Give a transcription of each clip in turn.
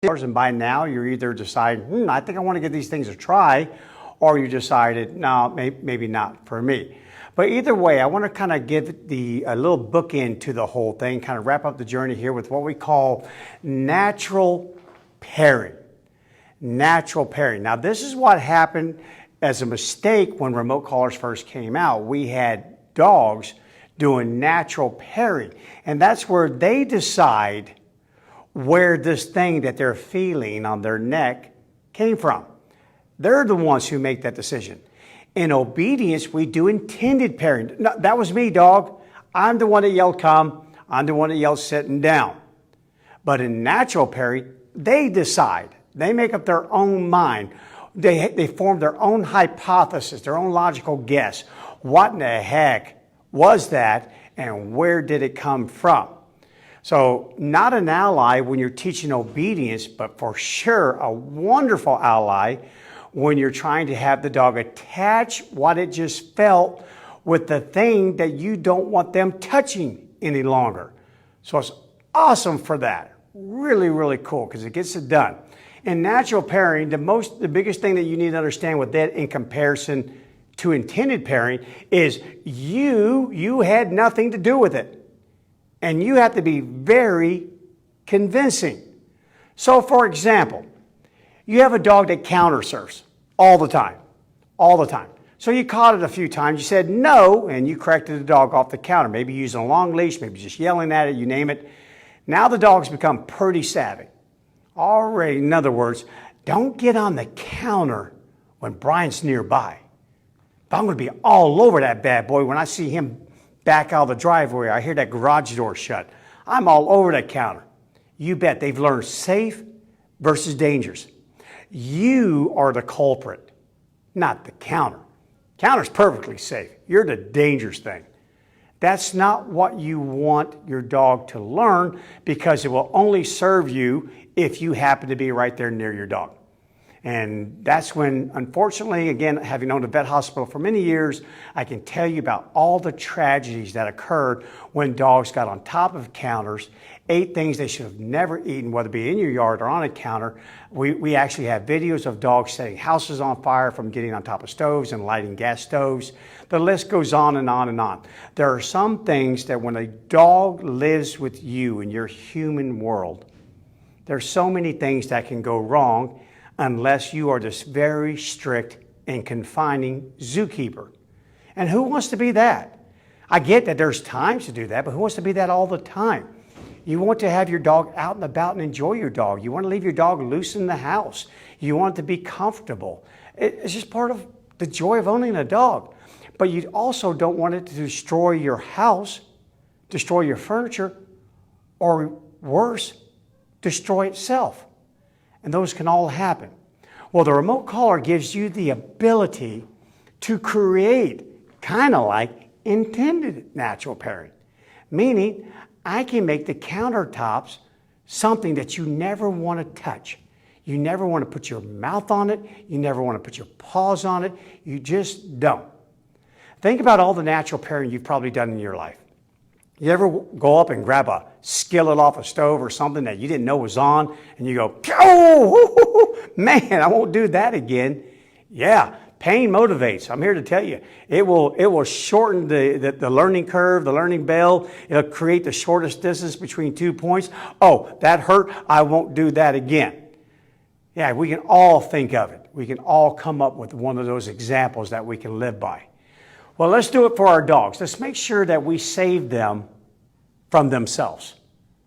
and by now you're either deciding, I think I want to give these things a try, or you decided, no, maybe not for me. But either way, I want to kind of give a little bookend to the whole thing, kind of wrap up the journey here with what we call natural pairing. Natural pairing. Now, this is what happened as a mistake when remote collars first came out. We had dogs doing natural pairing, and that's where they decide where this thing that they're feeling on their neck came from. They're the ones who make that decision. In obedience, we do intended pairing. No, that was me, dog. I'm the one that yelled come. I'm the one that yelled sitting down. But in natural pairing, they decide. They make up their own mind. They form their own hypothesis, their own logical guess. What in the heck was that, and where did it come from? So not an ally when you're teaching obedience, but for sure a wonderful ally when you're trying to have the dog attach what it just felt with the thing that you don't want them touching any longer. So it's awesome for that. Really, really cool because it gets it done. In natural pairing, the biggest thing that you need to understand with that in comparison to intended pairing is you had nothing to do with it. And you have to be very convincing. So for example, you have a dog that counter surfs all the time. So you caught it a few times, you said no, and you corrected the dog off the counter. Maybe using a long leash, maybe just yelling at it, you name it. Now the dog's become pretty savvy. Already, in other words, don't get on the counter when Brian's nearby. But I'm going to be all over that bad boy when I see him back out of the driveway. I hear that garage door shut. I'm all over that counter. You bet they've learned safe versus dangerous. You are the culprit, not the counter. Counter's perfectly safe. You're the dangerous thing. That's not what you want your dog to learn because it will only serve you if you happen to be right there near your dog. And that's when, unfortunately, again, having owned a vet hospital for many years, I can tell you about all the tragedies that occurred when dogs got on top of counters, ate things they should have never eaten, whether it be in your yard or on a counter. We actually have videos of dogs setting houses on fire from getting on top of stoves and lighting gas stoves. The list goes on and on and on. There are some things that when a dog lives with you in your human world, there's so many things that can go wrong unless you are this very strict and confining zookeeper. And who wants to be that? I get that there's times to do that, but who wants to be that all the time? You want to have your dog out and about and enjoy your dog. You want to leave your dog loose in the house. You want it to be comfortable. It's just part of the joy of owning a dog. But you also don't want it to destroy your house, destroy your furniture, or worse, destroy itself. And those can all happen. Well, the remote collar gives you the ability to create kind of like intended natural pairing. Meaning, I can make the countertops something that you never want to touch. You never want to put your mouth on it. You never want to put your paws on it. You just don't. Think about all the natural pairing you've probably done in your life. You ever go up and grab a skillet off a stove or something that you didn't know was on, and you go, oh, man, I won't do that again. Yeah, pain motivates. I'm here to tell you. It will shorten the learning curve, the learning bell. It'll create the shortest distance between 2 points. Oh, that hurt. I won't do that again. Yeah, we can all think of it. We can all come up with one of those examples that we can live by. Well, let's do it for our dogs. Let's make sure that we save them from themselves.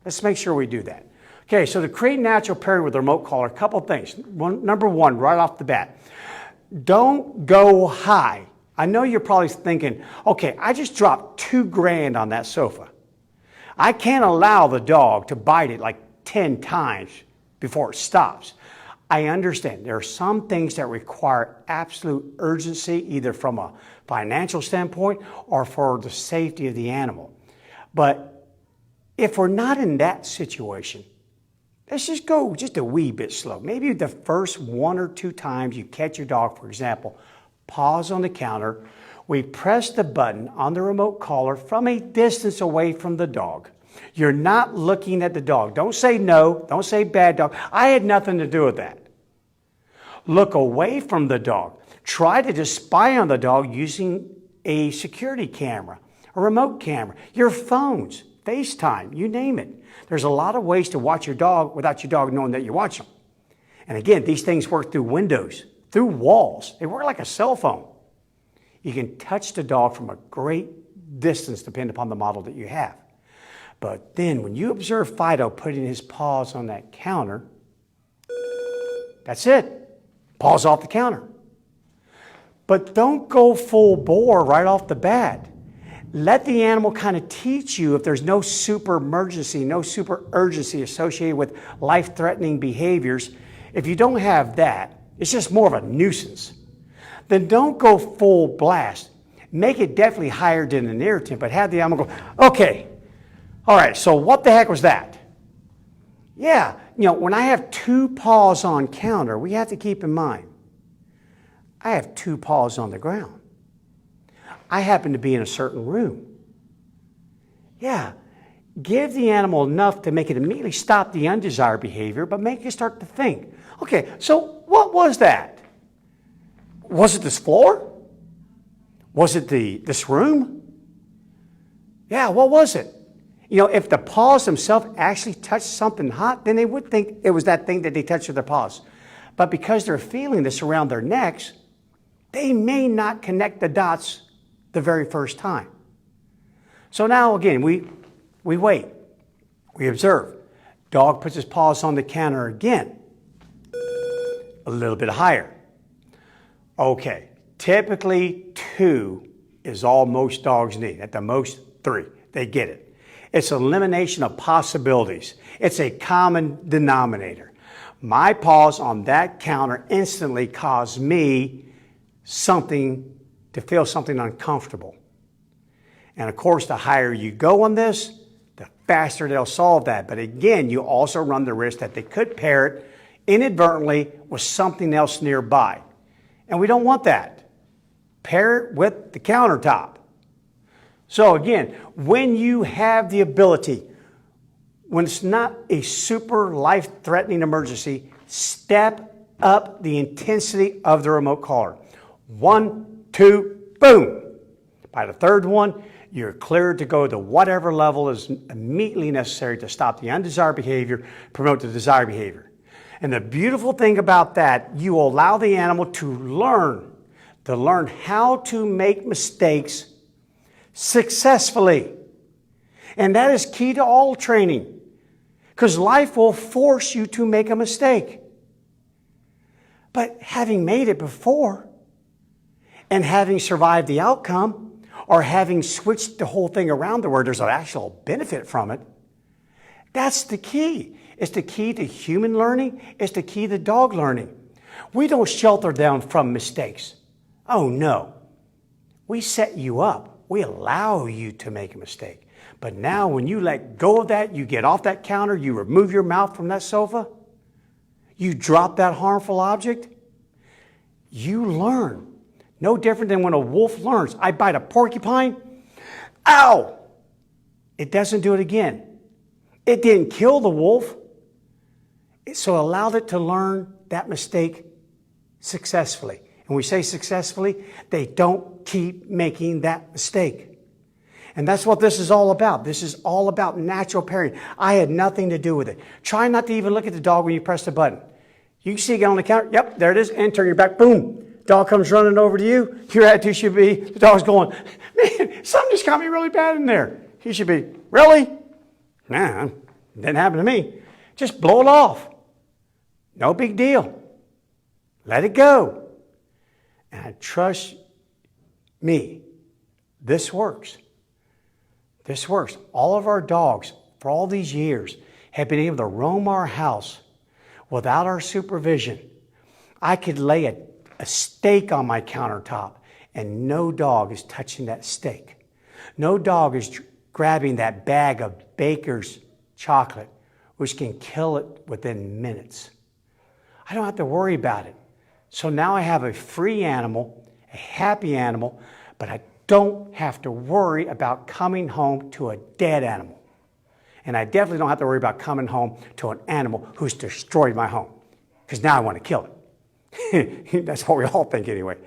Let's make sure we do that. Okay, so to create natural pairing with a remote collar, a couple things. Number one, right off the bat, don't go high. I know you're probably thinking, okay, I just dropped $2,000 on that sofa. I can't allow the dog to bite it like 10 times before it stops. I understand there are some things that require absolute urgency, either from a financial standpoint or for the safety of the animal. But if we're not in that situation, let's just go just a wee bit slow. Maybe the first 1 or 2 times you catch your dog, for example, pause on the counter. We press the button on the remote collar from a distance away from the dog. You're not looking at the dog. Don't say no. Don't say bad dog. I had nothing to do with that. Look away from the dog. Try to just spy on the dog using a security camera, a remote camera, your phones, FaceTime, you name it. There's a lot of ways to watch your dog without your dog knowing that you watch them. And again, these things work through windows, through walls. They work like a cell phone. You can touch the dog from a great distance depending upon the model that you have. But then when you observe Fido putting his paws on that counter, that's it. Paws off the counter. But don't go full bore right off the bat. Let the animal kind of teach you if there's no super emergency, no super urgency associated with life-threatening behaviors. If you don't have that, it's just more of a nuisance. Then don't go full blast. Make it definitely higher than an irritant, but have the animal go, okay, all right, so what the heck was that? Yeah, when I have 2 paws on counter, we have to keep in mind, I have 2 paws on the ground. I happen to be in a certain room. Yeah, give the animal enough to make it immediately stop the undesired behavior, but make it start to think. Okay, so what was that? Was it this floor? Was it this room? Yeah, what was it? If the paws themselves actually touched something hot, then they would think it was that thing that they touched with their paws. But because they're feeling this around their necks, they may not connect the dots the very first time. So now again, we wait. We observe. Dog puts his paws on the counter again. A little bit higher. Okay, typically 2 is all most dogs need. At the most 3. They get it. It's elimination of possibilities. It's a common denominator. My paws on that counter instantly cause me to feel something uncomfortable. And of course, the higher you go on this, the faster they'll solve that. But again, you also run the risk that they could pair it inadvertently with something else nearby. And we don't want that. Pair it with the countertop. So again, when you have the ability, when it's not a super life-threatening emergency, step up the intensity of the remote collar. 1, 2, boom. By the 3rd one, you're cleared to go to whatever level is immediately necessary to stop the undesired behavior, promote the desired behavior. And the beautiful thing about that, you allow the animal to learn how to make mistakes successfully. And that is key to all training, because life will force you to make a mistake. But having made it before and having survived the outcome, or having switched the whole thing around to where there's an actual benefit from it, that's the key. It's the key to human learning. It's the key to dog learning. We don't shelter them from mistakes. Oh no. We set you up. We allow you to make a mistake. But now when you let go of that, you get off that counter, you remove your mouth from that sofa, you drop that harmful object, you learn. No different than when a wolf learns. I bite a porcupine, ow! It doesn't do it again. It didn't kill the wolf, so allowed it to learn that mistake successfully. And we say successfully, they don't keep making that mistake. And that's what this is all about. This is all about natural pairing. I had nothing to do with it. Try not to even look at the dog when you press the button. You see it get on the counter, yep, there it is, and turn your back, boom. Dog comes running over to you. Your attitude should be, the dog's going, man, something just got me really bad in there. He should be, really? Nah, didn't happen to me. Just blow it off. No big deal. Let it go. And trust me, this works. This works. All of our dogs, for all these years, have been able to roam our house without our supervision. I could lay a steak on my countertop and no dog is touching that steak. No dog is grabbing that bag of Baker's chocolate, which can kill it within minutes. I don't have to worry about it. So now I have a free animal, a happy animal, but I don't have to worry about coming home to a dead animal. And I definitely don't have to worry about coming home to an animal who's destroyed my home, because now I want to kill it. That's what we all think anyway.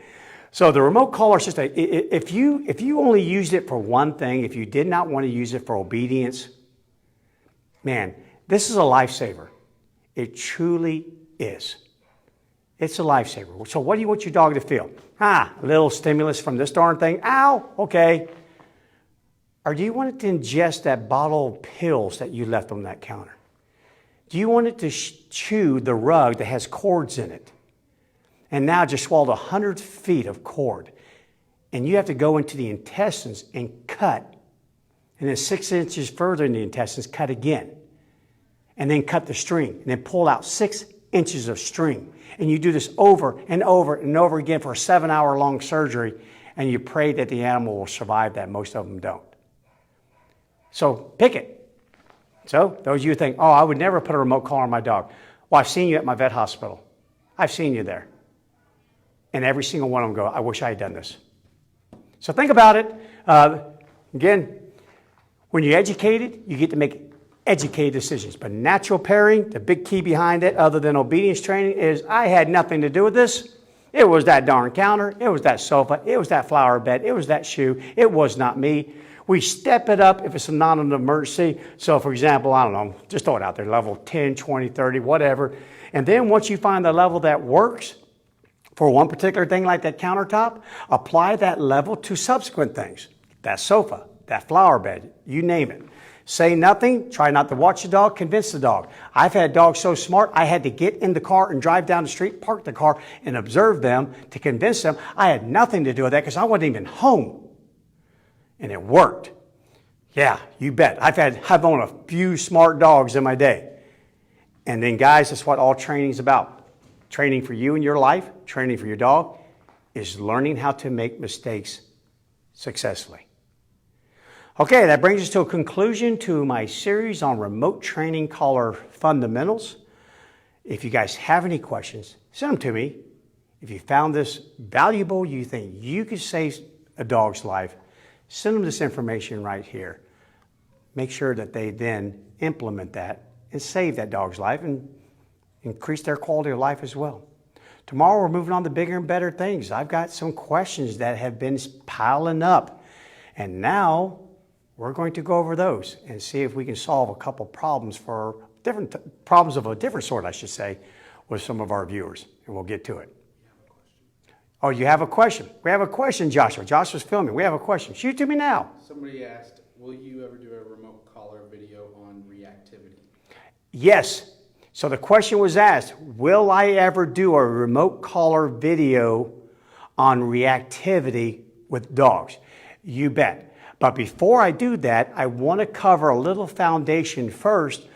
So the remote collar system, if you only used it for one thing, if you did not want to use it for obedience, man, this is a lifesaver. It truly is. It's a lifesaver. So what do you want your dog to feel? A little stimulus from this darn thing. Ow, okay. Or do you want it to ingest that bottle of pills that you left on that counter? Do you want it to chew the rug that has cords in it? And now just swallowed 100 feet of cord. And you have to go into the intestines and cut. And then 6 inches further in the intestines, cut again. And then cut the string. And then pull out 6 inches of string. And you do this over and over and over again for a 7-hour-long surgery. And you pray that the animal will survive that. Most of them don't. So pick it. So those of you who think, oh, I would never put a remote collar on my dog. Well, I've seen you at my vet hospital. I've seen you there. And every single one of them go, I wish I had done this. So think about it. Again, when you're educated, you get to make educated decisions. But natural pairing, the big key behind it, other than obedience training, is I had nothing to do with this. It was that darn counter. It was that sofa. It was that flower bed. It was that shoe. It was not me. We step it up if it's not an emergency. So, for example, I don't know, just throw it out there, level 10, 20, 30, whatever. And then once you find the level that works for one particular thing like that countertop, apply that level to subsequent things. That sofa, that flower bed, you name it. Say nothing, try not to watch the dog, convince the dog. I've had dogs so smart, I had to get in the car and drive down the street, park the car, and observe them to convince them. I had nothing to do with that because I wasn't even home. And it worked. Yeah, you bet. I've owned a few smart dogs in my day. And then guys, that's what all training is about. Training for you in your life, training for your dog, is learning how to make mistakes successfully. Okay, that brings us to a conclusion to my series on remote training collar fundamentals. If you guys have any questions, send them to me. If you found this valuable, you think you could save a dog's life, send them this information right here. Make sure that they then implement that and save that dog's life and increase their quality of life as well. Tomorrow we're moving on to bigger and better things. I've got some questions that have been piling up. And now we're going to go over those and see if we can solve a couple problems problems of a different sort, I should say, with some of our viewers. And we'll get to it. Oh, you have a question? We have a question, Joshua. Joshua's filming. We have a question. Shoot to me now. Somebody asked, will you ever do a remote collar video on reactivity? Yes. So the question was asked, will I ever do a remote collar video on reactivity with dogs? You bet. But before I do that, I want to cover a little foundation first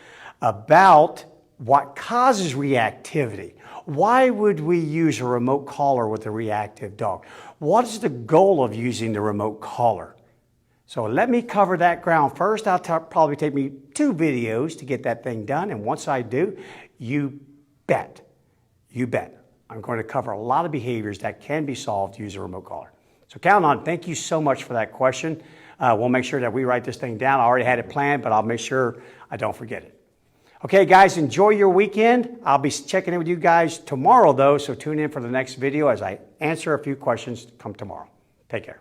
about what causes reactivity. Why would we use a remote collar with a reactive dog? What is the goal of using the remote collar? So let me cover that ground first. That'll probably take me 2 videos to get that thing done. And once I do, you bet, I'm going to cover a lot of behaviors that can be solved using a remote collar. So count on. Thank you so much for that question. We'll make sure that we write this thing down. I already had it planned, but I'll make sure I don't forget it. Okay, guys, enjoy your weekend. I'll be checking in with you guys tomorrow, though, so tune in for the next video as I answer a few questions come tomorrow. Take care.